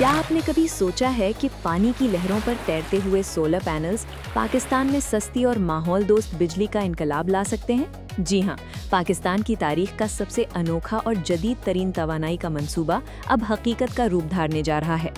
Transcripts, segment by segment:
क्या आपने कभी सोचा है कि पानी की लहरों पर तैरते हुए सोलर पैनल्स पाकिस्तान में सस्ती और माहौल दोस्त बिजली का इनकलाब ला सकते हैं? जी हाँ, पाकिस्तान की तारीख का सबसे अनोखा और जदीद तरीन तवानाई का मंसूबा अब हकीकत का रूप धारने जा रहा है।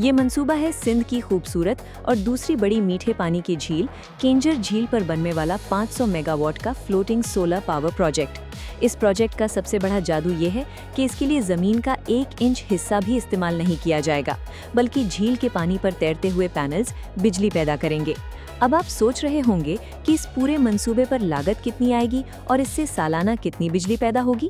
ये मंसूबा है सिंध की खूबसूरत और दूसरी बड़ी मीठे पानी की झील केंजर झील पर बनने वाला 500 मेगावाट का फ्लोटिंग सोलर पावर प्रोजेक्ट। इस प्रोजेक्ट का सबसे बड़ा जादू ये है कि इसके लिए ज़मीन का 1 इंच हिस्सा भी इस्तेमाल नहीं किया जाएगा, बल्कि झील के पानी पर तैरते हुए पैनल्स बिजली पैदा करेंगे। अब आप सोच रहे होंगे कि इस पूरे मंसूबे पर लागत कितनी आएगी और इससे सालाना कितनी बिजली पैदा होगी?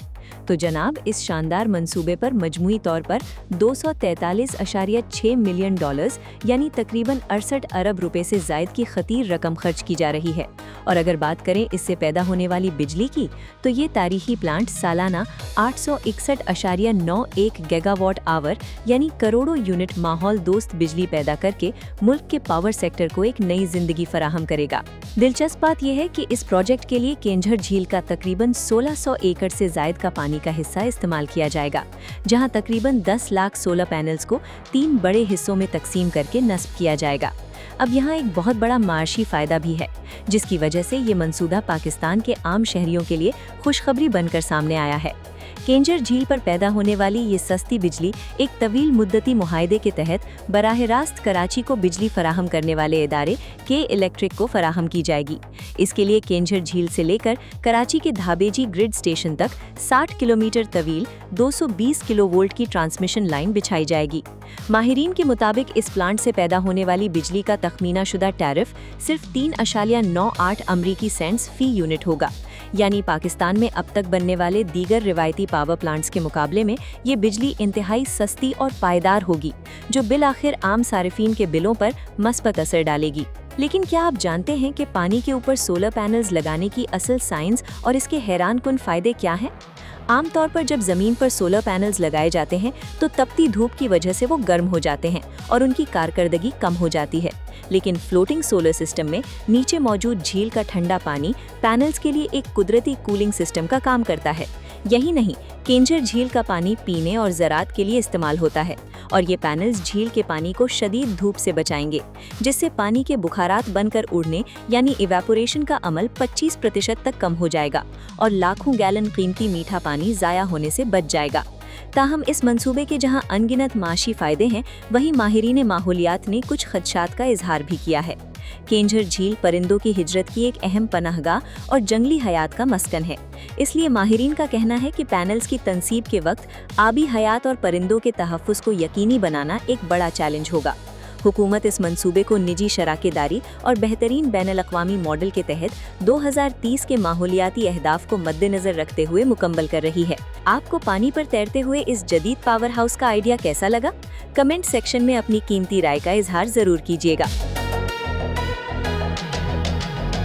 तो जनाब, इस शानदार मंसूबे पर मजमूई तौर पर 243.6 मिलियन डॉलर्स यानी तकरीबन 68 अरब रुपए से ज़ायद की खतीर रकम खर्च की जा रही है। और अगर बात करें इससे पैदा होने वाली बिजली की, तो ये तारीखी प्लांट सालाना 861.91 गीगावाट आवर यानी करोड़ों यूनिट माहौल दोस्त बिजली पैदा करके मुल्क के पावर सेक्टर को एक नई जिंदगी फराहम करेगा। दिलचस्प बात यह है कि इस प्रोजेक्ट के लिए केंजर झील का तकरीबन 1600 एकड़ से ज़ायद का पानी का हिस्सा इस्तेमाल किया जाएगा, जहां तकरीबन 10 लाख सोलर पैनल्स को 3 बड़े हिस्सों में तकसीम करके नस्ब किया जाएगा। अब यहाँ एक बहुत बड़ा माशी फ़ायदा भी है, जिसकी वजह से ये मंसूबा पाकिस्तान के आम शहरियों के लिए खुशखबरी बनकर सामने आया है। केंजर झील पर पैदा होने वाली ये सस्ती बिजली एक तवील मुद्दती मुआहदे के तहत बराह रास्त कराची को बिजली फराहम करने वाले इदारे के इलेक्ट्रिक को फराहम की जाएगी। इसके लिए केंजर झील से लेकर कराची के धाबेजी ग्रिड स्टेशन तक 60 किलोमीटर तवील 220 किलोवोल्ट की ट्रांसमिशन लाइन बिछाई जाएगी। माहिरीन के मुताबिक इस प्लांट से पैदा होने वाली बिजली का तखमीना शुदा टैरिफ सिर्फ 3.98 अमरीकी सेंट्स फी यूनिट होगा, यानी पाकिस्तान में अब तक बनने वाले दीगर रिवायती पावर प्लांट्स के मुकाबले में ये बिजली इंतहाई सस्ती और पायदार होगी, जो बिल आखिर आम सारिफीन के बिलों पर मस्बत असर डालेगी। लेकिन क्या आप जानते हैं कि पानी के ऊपर सोलर पैनल्स लगाने की असल साइंस और इसके हैरान कुन फ़ायदे क्या हैं? आमतौर पर जब ज़मीन पर सोलर पैनल्स लगाए जाते हैं तो तपती धूप की वजह से वो गर्म हो जाते हैं और उनकी कारकर्दगी कम हो जाती है। लेकिन फ्लोटिंग सोलर सिस्टम में नीचे मौजूद झील का ठंडा पानी पैनल्स के लिए एक कुदरती कूलिंग सिस्टम का काम करता है। यही नहीं, केंजर झील का पानी पीने और ज़राअत के लिए इस्तेमाल होता है और ये पैनल्स झील के पानी को शदीद धूप से बचाएंगे, जिससे पानी के बुखारात बनकर उड़ने यानी इवेपोरेशन का अमल 25% तक कम हो जाएगा और लाखों गैलन कीमती मीठा पानी ज़ाया होने से बच जाएगा। ताहम इस मंसूबे के जहां अनगिनत माशी फ़ायदे हैं, वहीं माहिरीन माहौलियात ने कुछ खदशात का इजहार भी किया है। केंजर झील परिंदों की हिजरत की एक अहम पनाहगाह और जंगली हयात का मस्कन है, इसलिए माहिरीन का कहना है कि पैनल्स की तनसीब के वक्त आबी हयात और परिंदों के तहफ़्फ़ुज़ को यकीनी बनाना एक बड़ा चैलेंज होगा। हुकूमत इस मंसूबे को निजी शराकेदारी और बेहतरीन बैनुल-अक़वामी मॉडल के तहत 2030 के माहौलियाती अहदाफ को मद्देनज़र रखते हुए मुकम्मल कर रही है। आपको पानी पर तैरते हुए इस जदीद पावर हाउस का आइडिया कैसा लगा? कमेंट सेक्शन में अपनी कीमती राय का इजहार ज़रूर कीजिएगा।